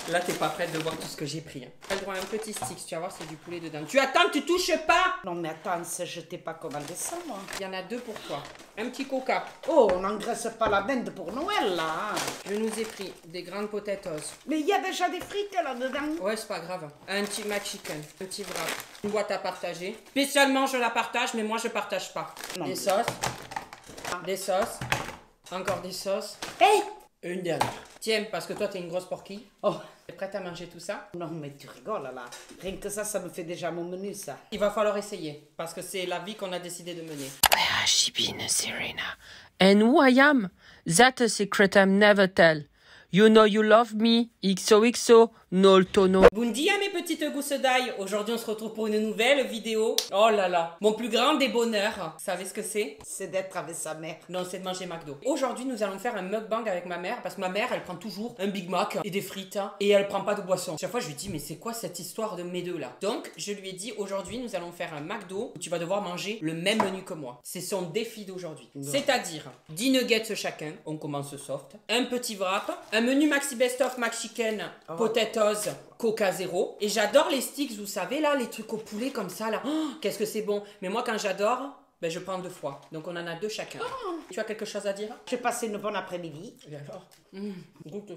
Là, t'es pas prête de voir tout ce que j'ai pris. Hein. T'as le droit à un petit stick, tu vas voir, c'est du poulet dedans. Tu attends, tu touches pas. Non mais attends, je t'ai pas commandé ça moi. Il y en a 2 pour toi. Un petit coca. Oh, on n'engraisse pas la dinde pour Noël là. Hein. Je nous ai pris des grandes potatoes. Mais il y a déjà des frites là-dedans. Ouais, c'est pas grave. Un petit McChicken, un petit wrap. Une boîte à partager. Spécialement, je la partage, mais moi, je partage pas. Non. Des sauces. Des sauces. Encore des sauces. Hé Une dernière. Tiens, parce que toi, t'es une grosse porquille. Oh. T'es prête à manger tout ça? Non mais tu rigoles là. Rien que ça me fait déjà mon menu ça. Il va falloir essayer, parce que c'est la vie qu'on a décidé de mener. Where has she been, Serena? And who I am? That's a secret I'm never tell. You know you love me. XOXO, nol tono. Bon dia mes petites gousses d'ail. Aujourd'hui on se retrouve pour une nouvelle vidéo. Oh là là, mon plus grand des bonheurs. Vous savez ce que c'est? C'est d'être avec sa mère. Non, c'est de manger McDo. Aujourd'hui nous allons faire un mukbang avec ma mère, parce que ma mère elle prend toujours un Big Mac et des frites et elle prend pas de boisson. Chaque fois je lui dis mais c'est quoi cette histoire de mes deux là? Donc je lui ai dit aujourd'hui nous allons faire un McDo où tu vas devoir manger le même menu que moi. C'est son défi d'aujourd'hui. C'est-à-dire 10 nuggets chacun, on commence soft, un petit wrap, un menu maxi best of McChicken, potatoes, Coca zéro. Et j'adore les sticks, vous savez là, les trucs au poulet comme ça là. Oh, qu'est-ce que c'est bon. Mais moi quand j'adore, ben, je prends 2 fois. Donc on en a 2 chacun. Tu as quelque chose à dire? J'ai passé une bonne après-midi. Et alors goûte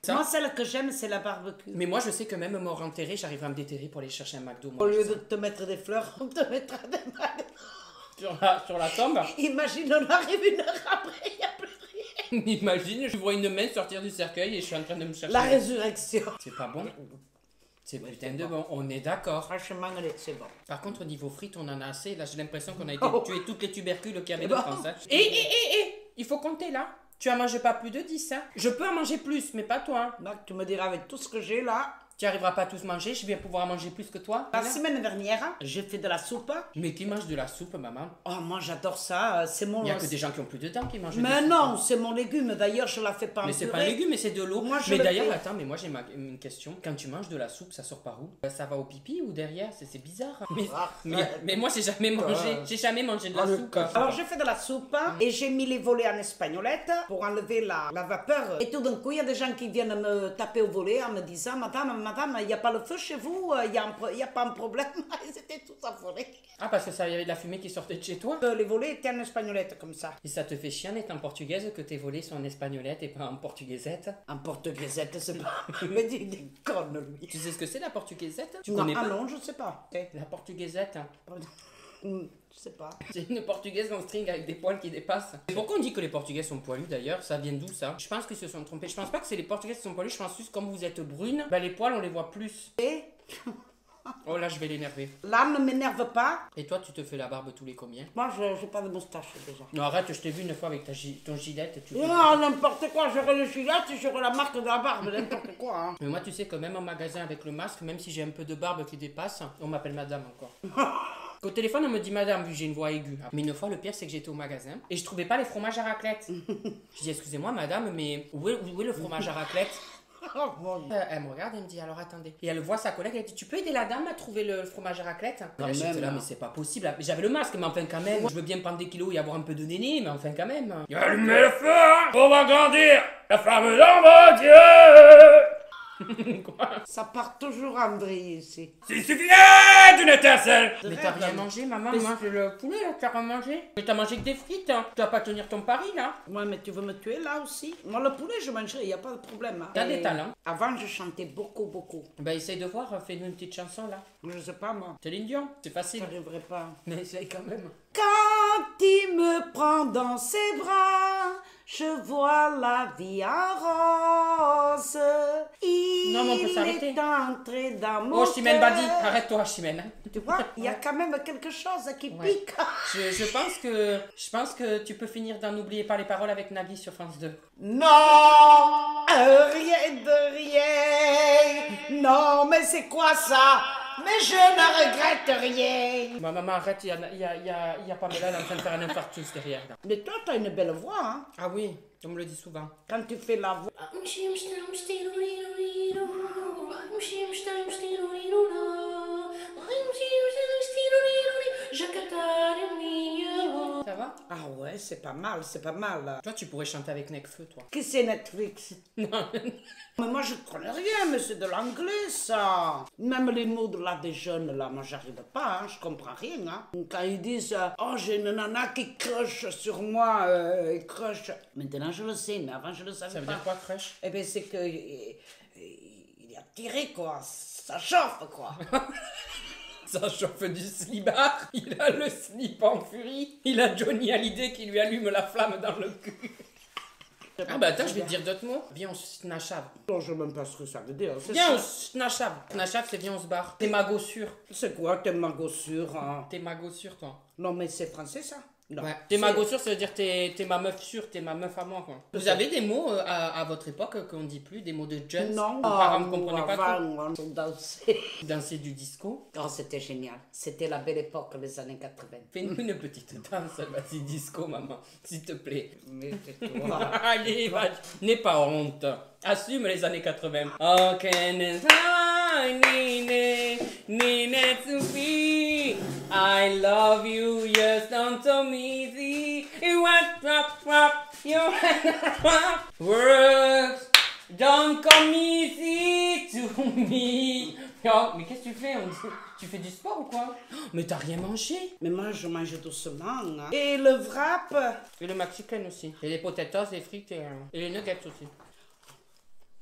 ça. Moi celle que j'aime c'est la barbecue. Mais moi je sais que même mort enterré, j'arriverai à me déterrer pour aller chercher un McDo. Moi, Au lieu de te mettre des fleurs, on te mettra des McDo. sur la tombe. Imagine on arrive une heure après, il n'y a plus rien. Imagine, je vois une main sortir du cercueil et je suis en train de me chercher. La résurrection. C'est pas bon. C'est putain de bon, on est d'accord. Franchement, c'est bon. Par contre, au niveau frites, on en a assez. Là, j'ai l'impression qu'on a été tuer toutes les tubercules qu'il y avait de Bon. France. Hein. Il faut compter là. Tu en manges pas plus de 10. Hein. Je peux en manger plus, mais pas toi. Hein. Donc tu me diras avec tout ce que j'ai là. Tu arriveras pas à tous manger, je vais pouvoir en manger plus que toi. La semaine dernière, j'ai fait de la soupe. Mais qui mange de la soupe, maman? Oh, moi j'adore ça. C'est mon. Il y a que des gens qui ont plus de dents qui mangent de Mais soupe. non, c'est mon légume. D'ailleurs, je la fais pas en Mais c'est purée. pas un légume, mais c'est de l'eau. Moi, je Mais le d'ailleurs, fais. attends, mais moi j'ai une question. Quand tu manges de la soupe, ça sort par où? Ça va au pipi ou derrière? C'est bizarre. Mais moi j'ai jamais mangé de la soupe. Alors j'ai fait de la soupe et j'ai mis les volets en espagnolette pour enlever la vapeur. Et tout d'un coup, il y a des gens qui viennent me taper au volet en me disant Madame, il n'y a pas le feu chez vous, il n'y a pas un problème. Ils étaient tous affolés. Ah, parce que ça y avait de la fumée qui sortait de chez toi? Les volets étaient en espagnolette comme ça. Et ça te fait chier en étant portugaise que tes volets sont en espagnolette et pas en portugaisette? En portugaisette, c'est pas. Mais dis des connes, lui. Tu sais ce que c'est la portugaisette? Tu Non, connais pas? non, je sais pas. La portugaisette. Je sais pas. C'est une portugaise en string avec des poils qui dépassent. Et pourquoi on dit que les portugais sont poilus d'ailleurs? Ça vient d'où ça? Je pense qu'ils se sont trompés. Je pense pas que c'est les portugais qui sont poilus, je pense juste comme vous êtes brune, bah les poils on les voit plus. Et Oh là je vais l'énerver. là, ne m'énerve pas. Et toi tu te fais la barbe tous les combien? Moi, je n'ai pas de moustache déjà. Non arrête, je t'ai vu une fois avec ton gilette. Tu fais- Non, n'importe quoi, j'aurai le gilet, j'aurai la marque de la barbe, n'importe quoi. Hein. Mais moi tu sais que même en magasin avec le masque, même si j'ai un peu de barbe qui dépasse, on m'appelle madame encore. Au téléphone, on me dit madame, vu que j'ai une voix aiguë. Mais une fois, le pire, c'est que j'étais au magasin et je trouvais pas les fromages à raclette. Je dis, excusez-moi, madame, mais où est le fromage à raclette? Oh, mon Dieu. Elle me regarde, elle me dit, alors attendez. Et elle voit sa collègue, elle dit, tu peux aider la dame à trouver le fromage à raclette? Quand Là, j'étais même, là, hein. mais c'est pas possible. J'avais le masque, mais enfin, quand même. Je veux bien prendre des kilos et avoir un peu de néné, mais enfin, quand même. Allumez le feu, hein, on va grandir la flamme dans mon Dieu. Quoi? Ça part toujours en vrille ici. Il suffisait d'une étincelle. Mais t'as Rêve, rien mangé, maman? Moi, j'ai le poulet, là, t'as rien mangé? Mais t'as mangé que des frites, hein. Tu vas pas tenir ton pari, là. Ouais, mais tu veux me tuer là aussi? Moi, le poulet, je mangerai, il n'y a pas de problème. Hein. T'as Et des talents. Avant, je chantais beaucoup. Bah, essaye de voir, fais-nous une petite chanson, là. Je sais pas, moi. Céline Dion, c'est facile. J'arriverai pas. Mais essaye quand même. Quand il me prend dans ses bras, je vois la vie en rose. Non, mais on peut Il s'arrêter. est entré dans mon Oh, Chimène cœur. Badi, arrête-toi, Chimène. Tu vois, il y a quand même quelque chose qui Ouais. pique. Je pense que tu peux finir dans N'oubliez pas les paroles avec Nagui sur France 2. Non, rien de rien. Non, mais c'est quoi ça? Mais je ne regrette rien. Ma maman, arrête, il y a Pamela, elle est en train de faire un infarctus derrière. Là. Mais toi, t'as une belle voix, hein? Ah oui, on me le dit souvent. Quand tu fais la voix. Ça va? Ah ouais, c'est pas mal, c'est pas mal. Toi, tu pourrais chanter avec Necfeu, toi. Qui c'est Netflix? Mais moi, je connais rien, mais c'est de l'anglais, ça. Même les mots de là des jeunes, là, moi, j'arrive pas, hein, je comprends rien. Hein. Quand ils disent oh, j'ai une nana qui crush sur moi, crush. Maintenant, je le sais, mais avant, je le savais pas. Ça veut dire quoi, crush? Eh bien, c'est que il a tiré, quoi. Ça chauffe, quoi. Ça chauffe du slibard. Il a le slip en furie. Il a Johnny Hallyday qui lui allume la flamme dans le cul. Ah bah attends, je vais te dire d'autres mots. Viens, on se snachave. Non, je ne sais même pas ce que ça veut dire. Viens, on se snachave. Snachave, c'est viens, on se barre. T'es magot sûr. C'est quoi, t'es magot sûr, hein? T'es magot sûr, toi. Non, mais c'est français, ça? Non. Ouais. T'es magot sûr, ça veut dire t'es ma meuf sûre, t'es ma meuf à moi, quoi. Vous avez des mots à votre époque qu'on dit plus, des mots de jeunes? Non. Vos parents ne comprenaient pas trop. On dansait. Danser du disco. Oh, c'était génial. C'était la belle époque, les années 80. Fais-nous une petite danse, vas-y, disco, maman, s'il te plaît. Mais tais-toi. Allez, va, n'aie pas honte. Assume les années 80. Oh, I love you, yes, don't tell me the you want your words don't come easy to me. Oh, mais qu'est-ce que tu fais? Tu fais du sport ou quoi? Mais t'as rien mangé? Mais moi, je mange doucement. Hein. Et le wrap? Et le mexicain aussi. Et les potatoes, les frites et les nuggets aussi.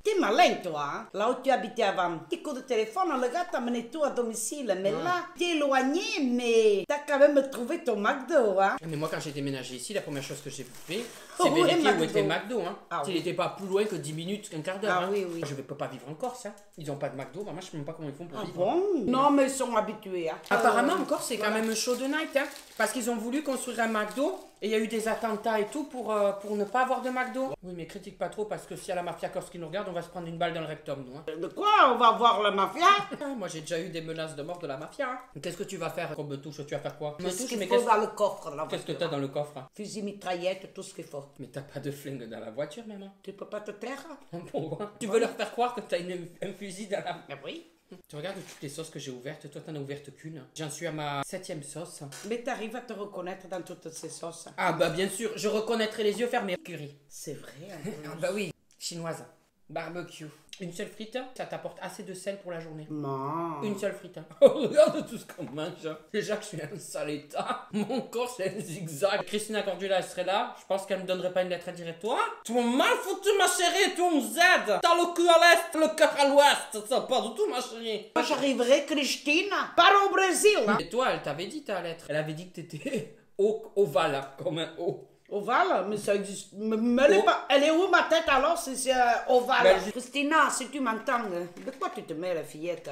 T'es malin, toi, hein? Là où tu habitais avant. Petit coup de téléphone, le gars t'a amené tout à domicile. Mais là, t'es éloigné, mais t'as quand même trouvé ton McDo, hein? Mais moi, quand j'ai déménagé ici, la première chose que j'ai fait, Oh, c'est où est vérifier où McDo? était McDo, hein. Ah, Il oui. n'était pas plus loin que 10 minutes, un quart d'heure. Ah, hein. oui, oui. Je ne peux pas vivre en Corse, hein. Ils ont pas de McDo, maman, je sais même pas comment ils font pour Ah vivre. bon? Non, mais ils sont habitués, hein. Apparemment, en Corse, c'est quand même chaud de night, hein. Parce qu'ils ont voulu construire un McDo, et il y a eu des attentats et tout pour ne pas avoir de McDo. Oui, mais critique pas trop, parce que s'il y a la mafia corse qui nous regarde, on va se prendre une balle dans le rectum, nous, hein. De quoi on va voir la mafia? Ah, moi, j'ai déjà eu des menaces de mort de la mafia, hein. Qu'est-ce que tu vas faire qu'on me touche? Tu vas faire quoi? Me Tout ce touche, qu'il mais faut dans le coffre, là. qu'est-ce que t'as dans le coffre, hein? Fusil, mitraillette, tout ce qu'il faut. Mais t'as pas de flingue dans la voiture, maman. Tu peux pas te taire? Pourquoi? Tu veux leur faire croire que t'as un fusil dans la... Mais oui. Tu regardes toutes les sauces que j'ai ouvertes, toi t'en as ouverte qu'une. J'en suis à ma 7e sauce. Mais t'arrives à te reconnaître dans toutes ces sauces. Ah bah bien sûr, je reconnaîtrai les yeux fermés. Curry. C'est vrai, hein. Ah bah oui. Chinoise. Barbecue. Une seule frite, ça t'apporte assez de sel pour la journée. Non. Une seule frite. Oh, regarde tout ce qu'on mange. Déjà que je suis un sale état. Mon corps c'est un zigzag. Christina Cordula elle serait là. Je pense qu'elle me donnerait pas une lettre à dire. Toi, tu m'as mal foutu ma chérie. Toi on Z. T'as le cul à l'est, le cœur à l'ouest. Ça pas du tout ma chérie. Moi j'arriverai, Christina, par au Brésil. Hein. Et toi elle t'avait dit ta lettre. Elle avait dit que t'étais ovale hein, comme un O. Ovale, mais ça existe. Mais elle, est pas, elle est où ma tête alors si c'est ovale? Ben, Christina, si tu m'entends, de quoi tu te mets la fillette?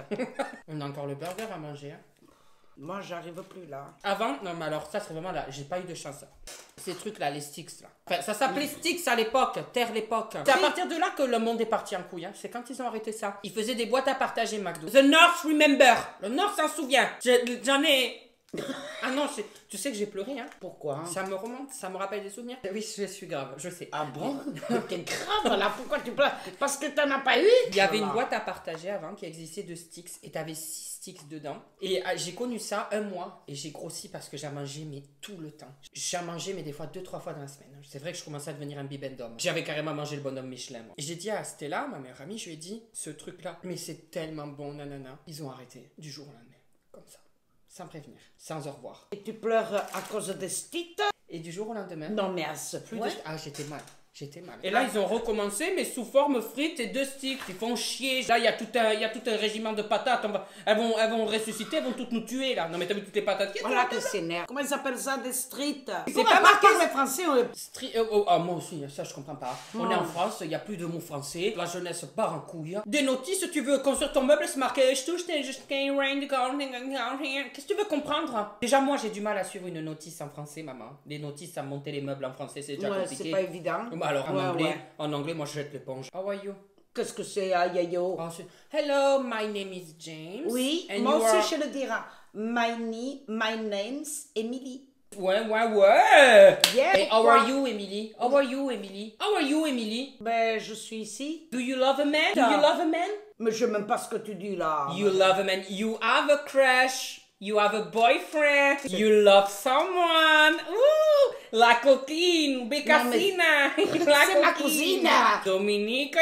On a encore le burger à manger. Hein. Moi j'arrive plus là. Avant, non mais alors ça c'est vraiment là, j'ai pas eu de chance. Ces trucs là, les sticks là. Enfin, ça s'appelait sticks à l'époque, terre l'époque. C'est à partir de là que le monde est parti en couille. Hein. C'est quand ils ont arrêté ça. Ils faisaient des boîtes à partager McDo. The North remember. Le North s'en souvient. J'en ai... Ah non, tu sais que j'ai pleuré, hein. Pourquoi? Ça me remonte, ça me rappelle des souvenirs. Oui, je suis grave, je sais. Ah bon? T'es grave là, pourquoi tu pleures? Parce que t'en as pas eu? Il y avait une boîte à partager avant qui existait de sticks et t'avais 6 sticks dedans. Et j'ai connu ça un mois et j'ai grossi parce que j'en mangeais mais tout le temps. J'en mangeais mais des fois 2-3 fois dans la semaine. C'est vrai que je commençais à devenir un bibendum. J'avais carrément mangé le bonhomme Michelin. Moi. Et j'ai dit à Stella, ma meilleure amie, je lui ai dit, ce truc là, mais c'est tellement bon, nanana. Ils ont arrêté du jour au lendemain, comme ça. Sans prévenir, sans au revoir. Et tu pleures à cause des sticks? Et du jour au lendemain, Non mais à ce point. Ah, j'étais mal. Et là, ils ont recommencé, mais sous forme frites et 2 sticks. Ils font chier. Là, il y a tout un régiment de patates. Elles vont ressusciter, elles vont toutes nous tuer, là. Non, mais t'as vu toutes les patates qu'il y a Voilà que c'est nerf. Comment ils appellent ça, des streets? C'est pas marqué les français. moi aussi, ça je comprends pas. On est en France, il y a plus de mots français. La jeunesse part en couille. Des notices, tu veux construire ton meuble, c'est marqué je touche, qu'est-ce que tu veux comprendre? Déjà, moi, j'ai du mal à suivre une notice en français, maman. Les notices à monter les meubles en français, c'est déjà compliqué. C'est pas évident. Alors Ouais. en anglais, moi je jette l'éponge. How are you? Qu'est-ce que c'est, aïe-aïe-yo? Hello, my name is James. Oui, and moi you aussi are... je le dirai. My name's Emily. Ouais. Yeah, Hey, how pourquoi? are you, Emily? How are you, Emily? Ben, je suis ici. Do you love a man? Do you love a man? Mais je sais même pas ce que tu dis là. You love a man. You have a crush. You have a boyfriend. You love someone. Ouh, la coquine, Bécassina. C'est ma cousine. Dominique,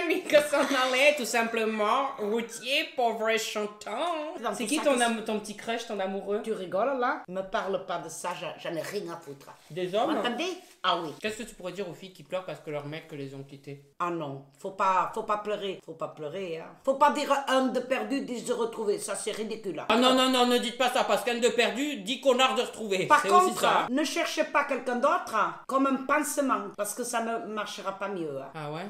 Nica s'en allait tout simplement. Routier, pauvre et chantant. C'est qui ton petit crush, ton amoureux? Tu rigoles là? Me parle pas de ça, j'en ai rien à foutre. Des hommes? Vous entendez? Ah oui. Qu'est-ce que tu pourrais dire aux filles qui pleurent parce que leurs mecs les ont quittés? Ah non, faut pas pleurer. Faut pas pleurer, hein. Faut pas dire un de perdu, 10 de retrouvé. Ça, c'est ridicule. Hein. Ah non, non, non, ne dites pas ça, parce qu'un de perdu, 10 connards de retrouver. Par C'est aussi contre, ça. ne cherchez pas quelqu'un d'autre comme un pansement, parce que ça ne marchera pas mieux. Hein. Ah ouais?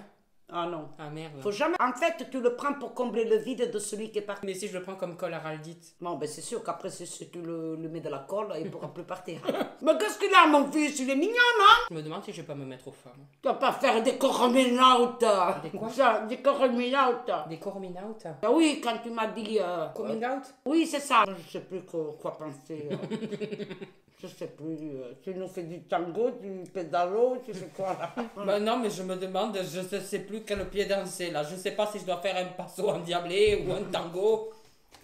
Ah non. Ah merde. Faut jamais. En fait, tu le prends pour combler le vide de celui qui est parti. Mais si je le prends comme colle araldite? Bon, ben c'est sûr qu'après, si tu le mets de la colle, il pourra plus partir. Mais qu'est-ce qu'il a, mon fils? Il est mignon, non? Je me demande si je vais pas me mettre aux femmes. Tu vas pas faire des coming out. Des quoi? Ça, des coming out. Des coming out? Ah oui, quand tu m'as dit... Coming out? Oui, c'est ça. Je sais plus quoi penser. Je sais plus. Tu nous fais du tango, du pédalo, tu fais quoi là? Bah non, mais je me demande, je ne sais plus quel pied danser là. Je sais pas si je dois faire un passo endiablé ou un tango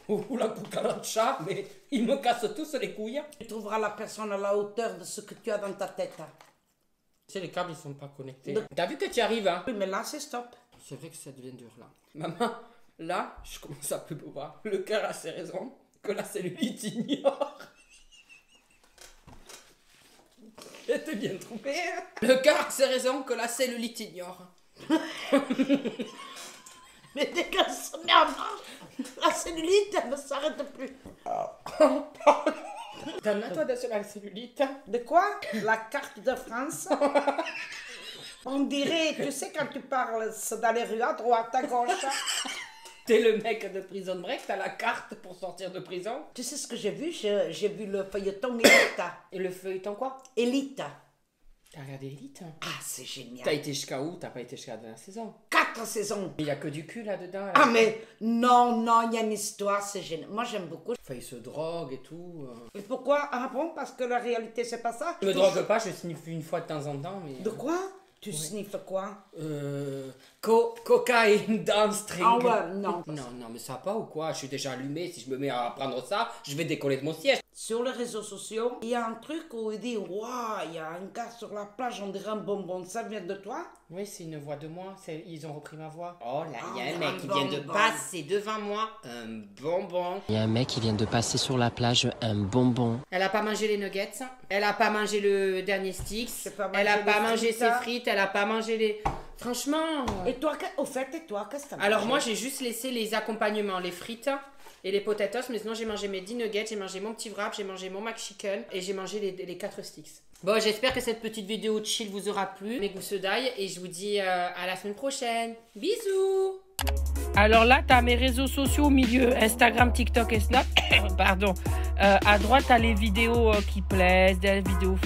ou la cucaracha, mais ils me cassent tous les couilles. Tu trouveras la personne à la hauteur de ce que tu as dans ta tête. Tu sais, les câbles ils sont pas connectés. T'as vu que tu arrives, hein? Oui, mais là, c'est stop. C'est vrai que ça devient dur là. Maman, là, je commence à plus pouvoir. Le cœur a ses raisons que la cellulite ignore. T'es bien trompé, hein? Le cœur a ses raisons que la cellulite ignore. Mais dès qu'elle se met en marche, la cellulite, elle ne s'arrête plus. T'en as toi de la cellulite? De quoi? La carte de France? On dirait, tu sais, quand tu parles dans les rues, à droite, à gauche. T'es le mec de Prison Break, t'as la carte pour sortir de prison. Tu sais ce que j'ai vu? J'ai vu le feuilleton Élite. Et le feuilleton quoi? Élite. T'as regardé Elite? Ah, c'est génial. T'as été jusqu'à où? T'as pas été jusqu'à la dernière saison. 4 saisons. Il y a que du cul là-dedans. Là. Ah, mais non, il y a une histoire, c'est génial. Moi, j'aime beaucoup. Enfin, il se drogue et tout. Et pourquoi? Ah bon? Parce que la réalité, c'est pas ça? Je me drogue pas, je sniffe une fois de temps en temps, mais... De quoi? Tu sniffes quoi? Cocaïne downstream. Ah ouais, non. Non, mais ça va pas ou quoi? Je suis déjà allumé, si je me mets à prendre ça, je vais décoller de mon siège. Sur les réseaux sociaux, il y a un truc où il dit, waouh, il y a un gars sur la plage, on dirait un bonbon, ça vient de toi? Oui, c'est une voix de moi, ils ont repris ma voix. Oh là, il y a un un mec qui vient de bonbon. passer devant moi, un bonbon. Il y a un mec qui vient de passer sur la plage, un bonbon. Elle a pas mangé les nuggets, elle a pas mangé le dernier sticks, pas mangé elle a les pas mangé frites. ses frites, elle a pas mangé les... Franchement... Et toi, au fait, qu'est-ce que t'as Alors mangé? moi, j'ai juste laissé les accompagnements, les frites et les potatoes, mais sinon j'ai mangé mes 10 nuggets, j'ai mangé mon petit wrap, j'ai mangé mon McChicken et j'ai mangé les 4 sticks. Bon, j'espère que cette petite vidéo chill vous aura plu, mes gousses d'ail, et je vous dis à la semaine prochaine. Bisous! Alors là, tu as mes réseaux sociaux au milieu, Instagram, TikTok et Snap. Pardon. À droite, tu as les vidéos qui plaisent, des vidéos...